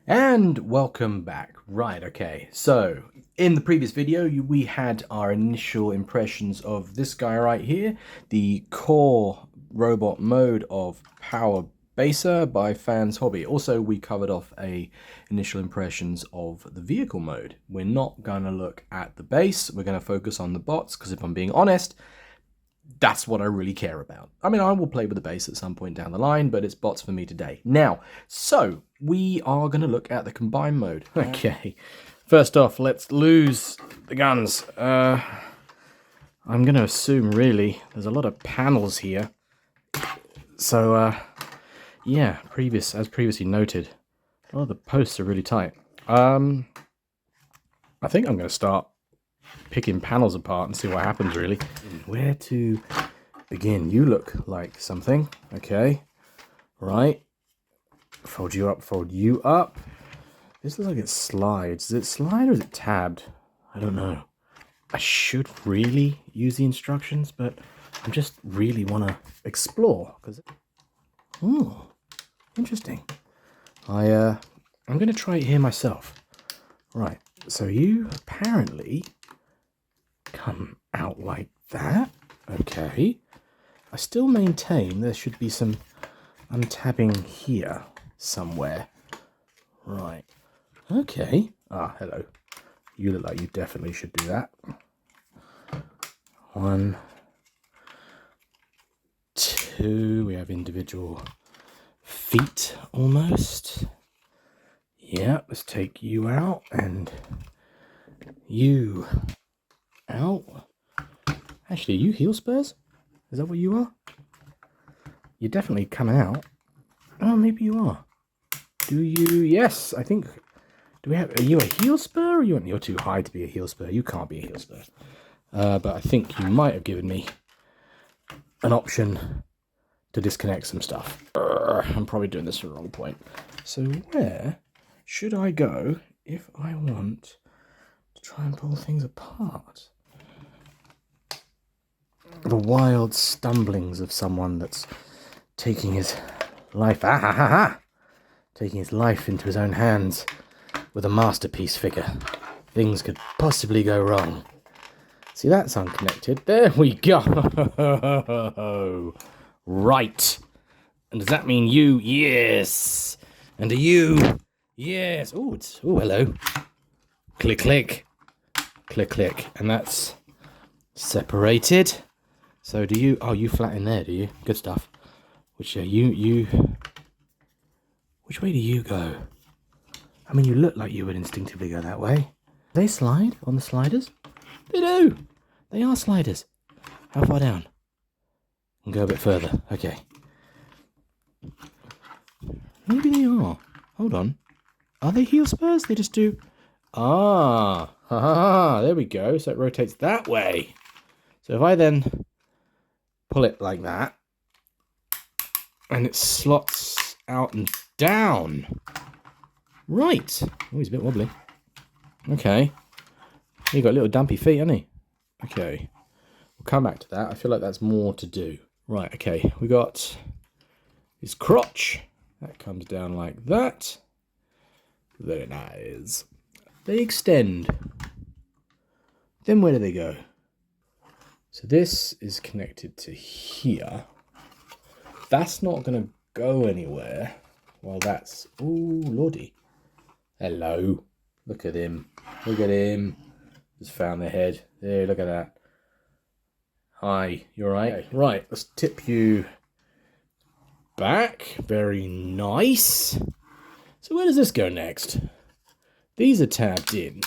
And welcome back. Right, okay. So, in the previous video, we had our initial impressions of this guy right here, the core robot mode of Power BASER by Fans Hobby. Also, we covered off initial impressions of the vehicle mode. We're not going to look at the base, we're going to focus on the bots, because if I'm being honest, that's what I really care about. I mean, I will play with the base at some point down the line, but it's bots for me today. Now, so we are going to look at the combined mode. Okay, first off, let's lose the guns. I'm going to assume, really, there's a lot of panels here. So, yeah, as previously noted, a lot of the posts are really tight. I think I'm going to start picking panels apart and see what happens, really. Where to begin? You look like something. Okay. Right. Fold you up, fold you up. This looks like it slides. Is it slide or is it tabbed? I don't know. I should really use the instructions, but I just really want to explore. Oh, interesting. I'm going to try it here myself. Right. So you apparently come out like that. Okay. I still maintain there should be some untabbing here somewhere. Right. Okay. Ah, hello. You look like you definitely should do that. 1, 2. We have individual feet almost. Yeah, let's take you out and you out. Actually, are you heel spurs? Is that what you are? You're definitely coming out. Oh, maybe you are. Do you? Yes, I think. Do we have? Are you a heel spur? Or you're too high to be a heel spur. You can't be a heel spur. But I think you might have given me an option to disconnect some stuff. I'm probably doing this from the wrong point. So where should I go if I want to try and pull things apart? The wild stumblings of someone that's taking his life, taking his life into his own hands with a masterpiece figure. Things could possibly go wrong. See, that's unconnected. There we go. Right. And does that mean you? Yes. And do you? Yes. Oh, hello. Click, click. Click, click. And that's separated. So do you? Oh, you flat in there, do you? Good stuff. Which you? Which way do you go? I mean, you look like you would instinctively go that way. They slide on the sliders? They do. They are sliders. How far down? And go a bit further. Okay. Maybe they are. Hold on. Are they heel spurs? They just do. Ah. There we go. So it rotates that way. So if I then pull it like that, and it slots out and down. Right. Oh, he's a bit wobbly. Okay. He got little dumpy feet, hasn't he? Okay. We'll come back to that. I feel like that's more to do. Right, okay. We got his crotch. That comes down like that. Very nice. They extend. Then where do they go? So this is connected to here. That's not going to go anywhere. Well, that's... Ooh, lordy. Hello. Look at him. Look at him. Just found the head. There, look at that. Hi, you alright? Okay. Right, let's tip you back. Very nice. So where does this go next? These are tabbed in.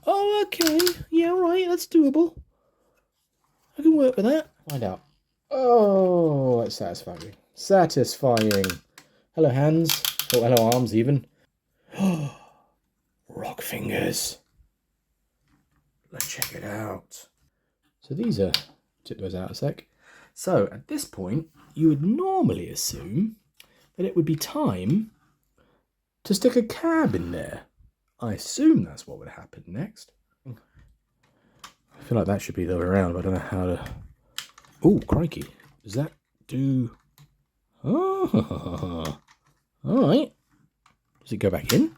Oh, okay. Yeah, alright, that's doable. I can work with that. Find out. Oh, that's satisfying. Satisfying. Hello, hands. Oh, hello, arms, even. Rock fingers. Let's check it out. So these are... Tip those out a sec. So, at this point, you would normally assume that it would be time to stick a cab in there. I assume that's what would happen next. I feel like that should be the other way around, but I don't know how to... Oh, crikey. Does that do... Oh, alright. Does it go back in?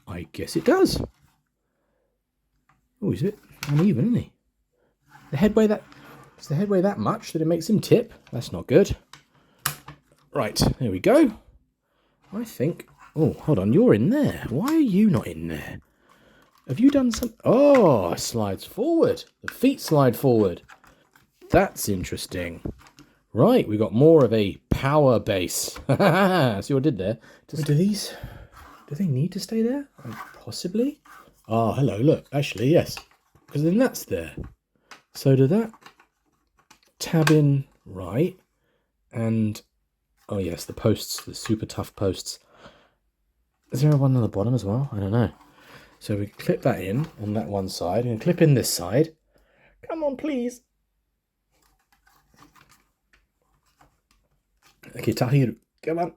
I guess it does. Oh, he's a bit uneven, isn't he? The headway that... Is the headway that much that it makes him tip? That's not good. Right, there we go. I think... Oh, hold on, you're in there. Why are you not in there? Have you done some... Oh, it slides forward. The feet slide forward. That's interesting. Right, we got more of a power base. See what I did there? Wait, do they need to stay there? Possibly. Oh, hello, look. Actually, yes. Because then that's there. So do that tab in right. And, oh yes, the posts, the super tough posts. Is there one on the bottom as well? I don't know. So we clip that in on that one side and clip in this side. Come on, please. Okay, Tahir, come on.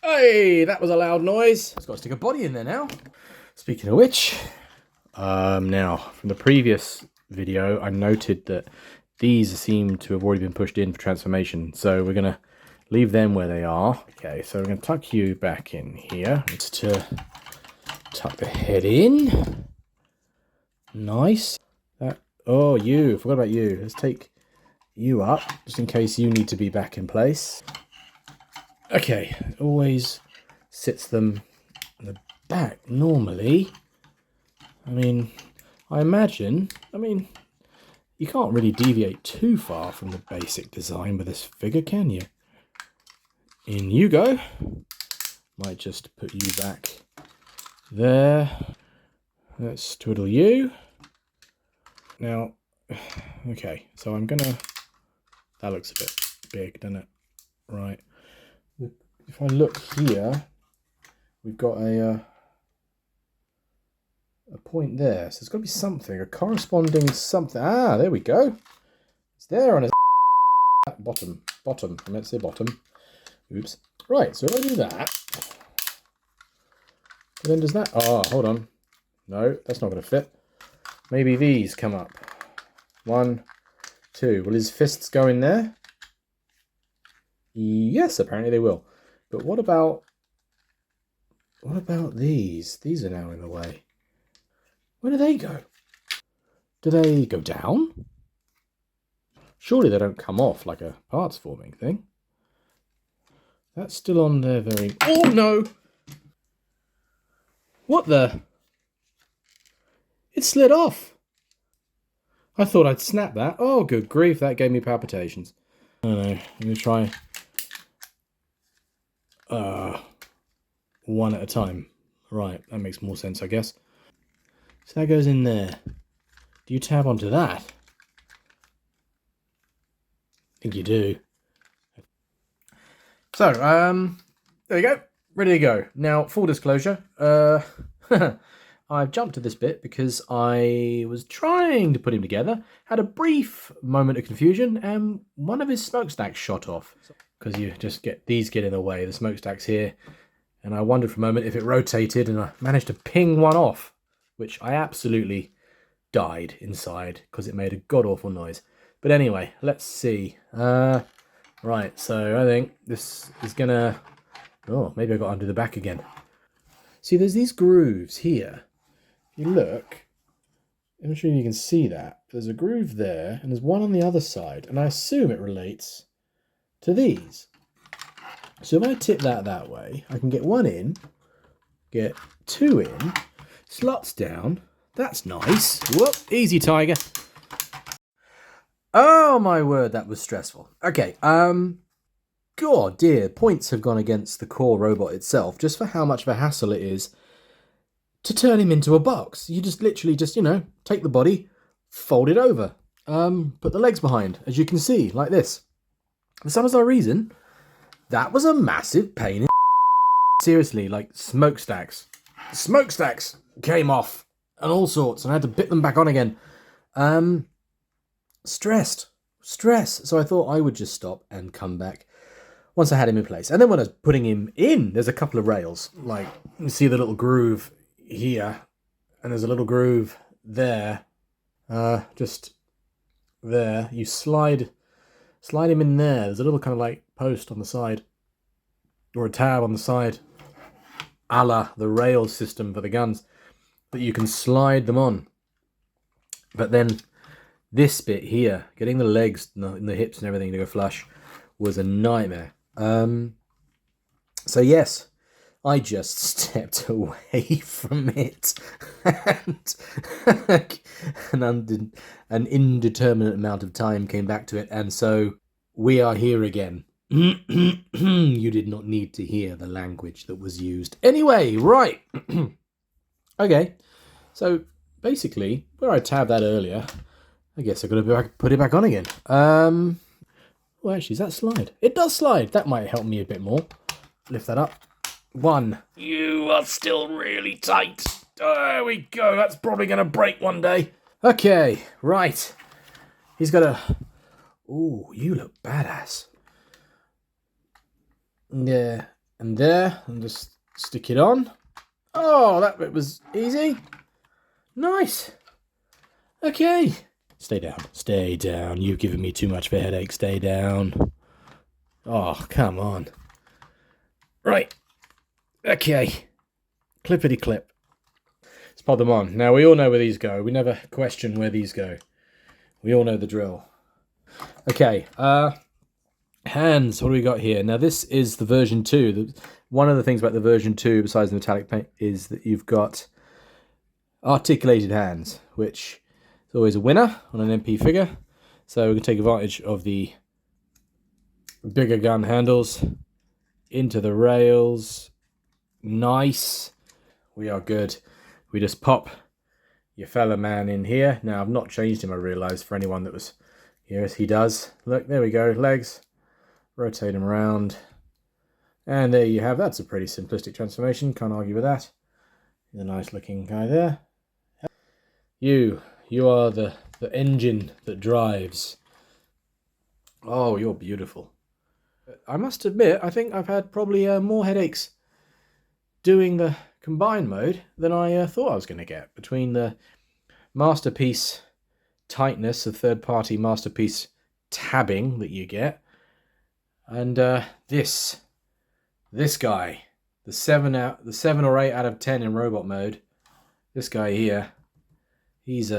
Hey, that was a loud noise. It's got to stick a body in there now. Speaking of which, now from the previous video, I noted that these seem to have already been pushed in for transformation. So we're going to leave them where they are. Okay, so we're going to tuck you back in here. It's to tuck the head in. Nice. Oh, you. Forgot about you. Let's take you up, just in case you need to be back in place. Okay, always sits them in the back normally. I mean, you can't really deviate too far from the basic design with this figure, can you? In you go. Might just put you back there. Let's twiddle you. Now, okay, so I'm gonna... That looks a bit big, doesn't it? Right. If I look here, we've got a point there. So there's got to be something, a corresponding something. Ah, there we go. It's there on his bottom. I meant to say bottom. Oops. Right, so if I do that, then does that... Oh, hold on. No, that's not going to fit. Maybe these come up. 1, 2. Will his fists go in there? Yes, apparently they will. But what about these? These are now in the way. Where do they go? Do they go down? Surely they don't come off like a parts forming thing. That's still on there very... Oh no! What the? It slid off. I thought I'd snap that. Oh, good grief, that gave me palpitations. I don't know, I'm going to try one at a time. Right, that makes more sense, I guess. So that goes in there. Do you tab onto that? I think you do. So, there you go. Ready to go. Now, full disclosure, I've jumped to this bit because I was trying to put him together, had a brief moment of confusion, and one of his smokestacks shot off. Because you just get in the way, the smokestack's here. And I wondered for a moment if it rotated, and I managed to ping one off, which I absolutely died inside because it made a god-awful noise. But anyway, let's see. Right, so I think this is gonna... Oh, maybe I got under the back again. See, there's these grooves here. If you look, I'm not sure if you can see that. There's a groove there, and there's one on the other side, and I assume it relates to these. So if I tip that way, I can get one in, get two in, slots down. That's nice. Whoop, easy, tiger. Oh my word, that was stressful. Okay, God dear, points have gone against the core robot itself, just for how much of a hassle it is to turn him into a box. You just literally you know, take the body, fold it over, put the legs behind, as you can see, like this. For some bizarre reason, that was a massive pain in seriously, like smokestacks. Smokestacks came off, and all sorts, and I had to bit them back on again. Stress. So I thought I would just stop and come back once I had him in place. And then when I was putting him in, there's a couple of rails. Like, you see the little groove here, and there's a little groove there. Just there. You slide him in there. There's a little kind of like post on the side, or a tab on the side. a la the rail system for the guns, that you can slide them on. But then this bit here, getting the legs and the hips and everything to go flush, was a nightmare. So yes, I just stepped away from it, and an indeterminate amount of time came back to it, and so we are here again. You did not need to hear the language that was used. Anyway, right. Okay, so basically, where I tabbed that earlier, I guess I've got to put it back on again. Well, actually, does that slide? It does slide. That might help me a bit more. Lift that up. 1. You are still really tight. There we go. That's probably going to break one day. Okay, right. He's got a... Ooh, you look badass. Yeah, and there. And just stick it on. Oh, that bit was easy. Nice. Okay. Stay down. Stay down. You've given me too much of a headache. Stay down. Oh, come on. Right. Okay. Clippity clip. Let's pop them on. Now, we all know where these go. We never question where these go. We all know the drill. Okay. Hands. What do we got here? Now, this is the version 2. One of the things about the version 2, besides the metallic paint, is that you've got articulated hands, which is always a winner on an MP figure. So we can take advantage of the bigger gun handles into the rails. Nice. We are good. We just pop your fella man in here. Now, I've not changed him, I realise, for anyone that was here, as he does. Look, there we go. Legs. Rotate him around. And there you have. That's a pretty simplistic transformation. Can't argue with that. He's a nice looking guy there. You are the engine that drives. Oh, you're beautiful. I must admit, I think I've had probably more headaches doing the combined mode than I thought I was going to get. Between the masterpiece tightness of third-party masterpiece tabbing that you get, and this guy, the 7 or 8 out of 10 in robot mode. This guy here, he's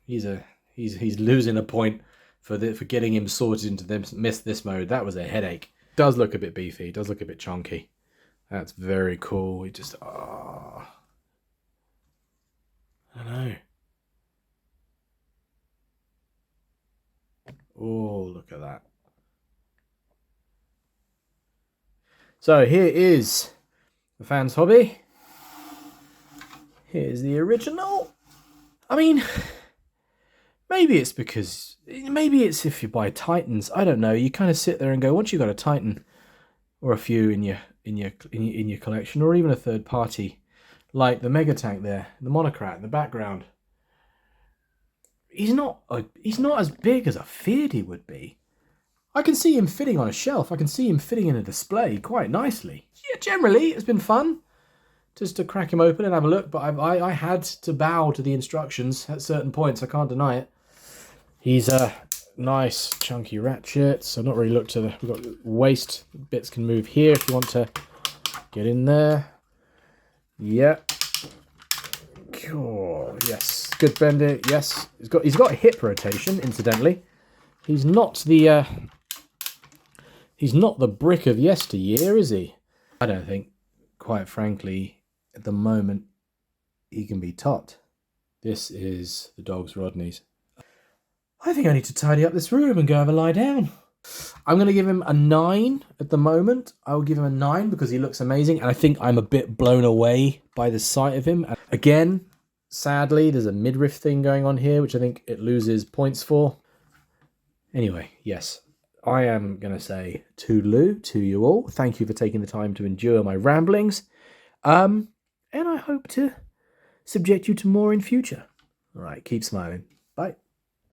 losing a point for getting him sorted into this mode. That was a headache. Does look a bit beefy. Does look a bit chunky. That's very cool. It just I don't know. Oh, look at that. So here is the fan's hobby. Here's the original. I mean, maybe it's if you buy Titans. I don't know. You kind of sit there and go, once you've got a Titan or a few in your collection, or even a third party, like the Mega Tank there, the Monocrat in the background. He's not as big as I feared he would be. I can see him fitting on a shelf. I can see him fitting in a display quite nicely. Yeah, generally, it's been fun just to crack him open and have a look, but I had to bow to the instructions at certain points. I can't deny it. He's a nice chunky ratchet, so not really look to the... We've got waist bits can move here if you want to get in there. Yep. Oh, yes. Good bender. Yes. He's got a hip rotation, incidentally. He's not the brick of yesteryear, is he? I don't think, quite frankly, at the moment, he can be topped. This is the dog's Rodney's. I think I need to tidy up this room and go have a lie down. I'm going to give him a 9 at the moment. I will give him a 9 because he looks amazing, and I think I'm a bit blown away by the sight of him. Again, sadly, there's a midriff thing going on here, which I think it loses points for. Anyway, yes, I am going to say toodaloo to you all. Thank you for taking the time to endure my ramblings. And I hope to subject you to more in future. All right, keep smiling. Bye.